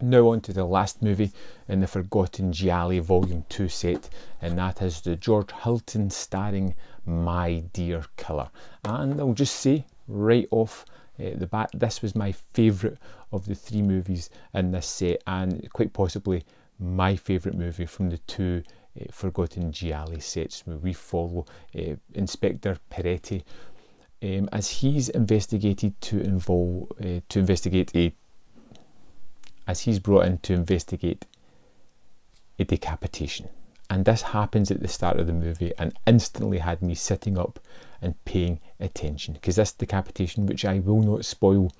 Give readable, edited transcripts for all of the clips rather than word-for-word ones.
Now on to the last movie in the Forgotten Gialli Volume 2 set, and that is the George Hilton starring My Dear Killer. And I'll just say right off the bat, this was my favourite of the 3 movies in this set, and quite possibly my favourite movie from the 2 Forgotten Gialli sets, where we follow Inspector Peretti as he's brought in to investigate a decapitation. And this happens at the start of the movie and instantly had me sitting up and paying attention, because this decapitation, which I will not spoil,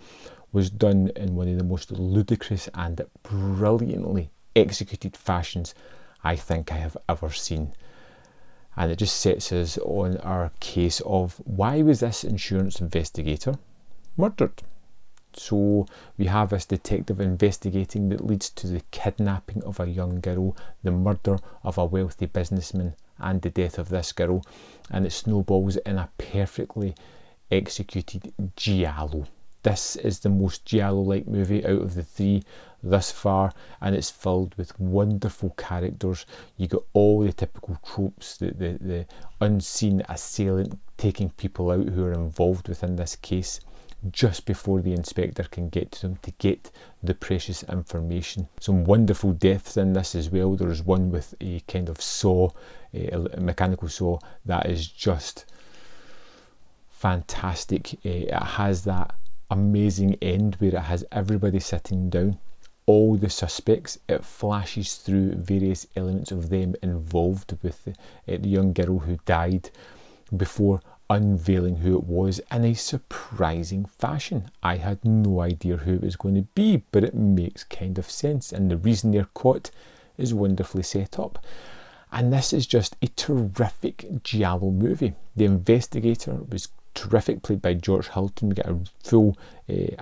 was done in one of the most ludicrous and brilliantly executed fashions I think I have ever seen. And it just sets us on our case of why was this insurance investigator murdered? So we have this detective investigating that leads to the kidnapping of a young girl, the murder of a wealthy businessman, and the death of this girl, and it snowballs in a perfectly executed giallo. This is the most giallo-like movie out of the 3 thus far, and it's filled with wonderful characters. You got all the typical tropes, the unseen assailant taking people out who are involved within this case just before the inspector can get to them to get the precious information. Some wonderful deaths in this as well. There's one with a kind of saw, a mechanical saw, that is just fantastic. It has that amazing end where it has everybody sitting down, all the suspects. It flashes through various elements of them involved with the young girl who died before unveiling who it was in a surprising fashion. I had no idea who it was going to be, but it makes kind of sense, and the reason they're caught is wonderfully set up. And this is just a terrific giallo movie. The investigator was terrific, played by George Hilton. We get a full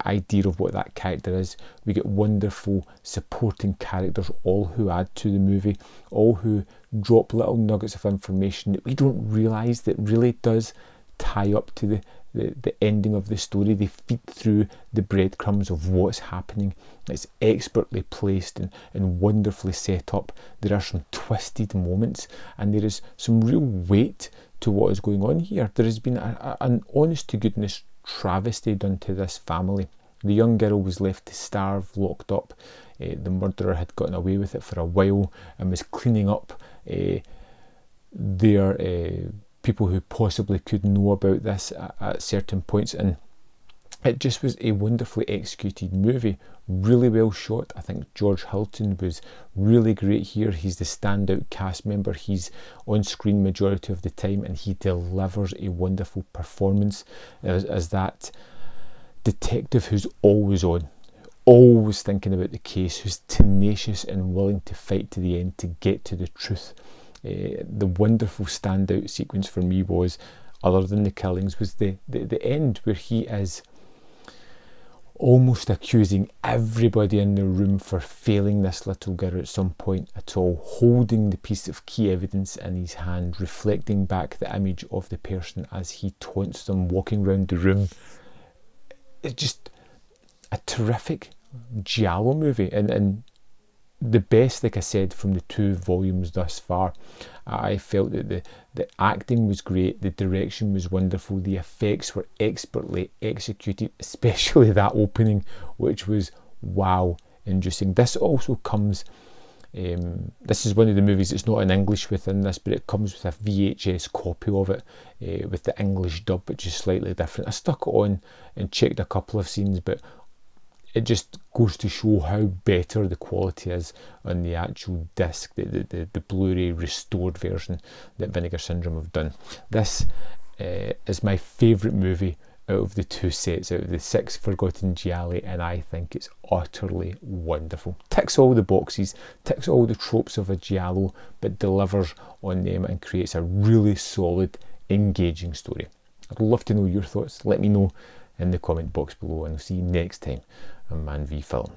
idea of what that character is. We get wonderful supporting characters, all who add to the movie, all who drop little nuggets of information that we don't realise that really does tie up to the ending of the story. They feed through the breadcrumbs of what's happening. It's expertly placed and wonderfully set up. There are some twisted moments, and there is some real weight to what is going on here. There has been an honest to goodness travesty done to this family. The young girl was left to starve, locked up. The murderer had gotten away with it for a while and was cleaning up their people who possibly could know about this at certain points, and it just was a wonderfully executed movie, really well shot. I think George Hilton was really great here. He's the standout cast member. He's on screen majority of the time, and he delivers a wonderful performance as that detective who's always on, always thinking about the case, who's tenacious and willing to fight to the end to get to the truth. The wonderful standout sequence for me was, other than the killings, was the end where he is almost accusing everybody in the room for failing this little girl at some point at all, holding the piece of key evidence in his hand, reflecting back the image of the person as he taunts them, walking around the room. It's just a terrific giallo movie, and the best, like I said, from the 2 volumes thus far. I felt that the acting was great, the direction was wonderful, the effects were expertly executed, especially that opening, which was wow inducing. This also comes, this is one of the movies that's not in English within this, but it comes with a VHS copy of it with the English dub, which is slightly different. I stuck it on and checked a couple of scenes, but it just goes to show how better the quality is on the actual disc, the Blu-ray restored version that Vinegar Syndrome have done. This is my favourite movie out of the 2 sets, out of the 6 Forgotten Gialli, and I think it's utterly wonderful. Ticks all the boxes, ticks all the tropes of a giallo, but delivers on them and creates a really solid, engaging story. I'd love to know your thoughts. Let me know in the comment box below, and I'll see you next time on Man v Film.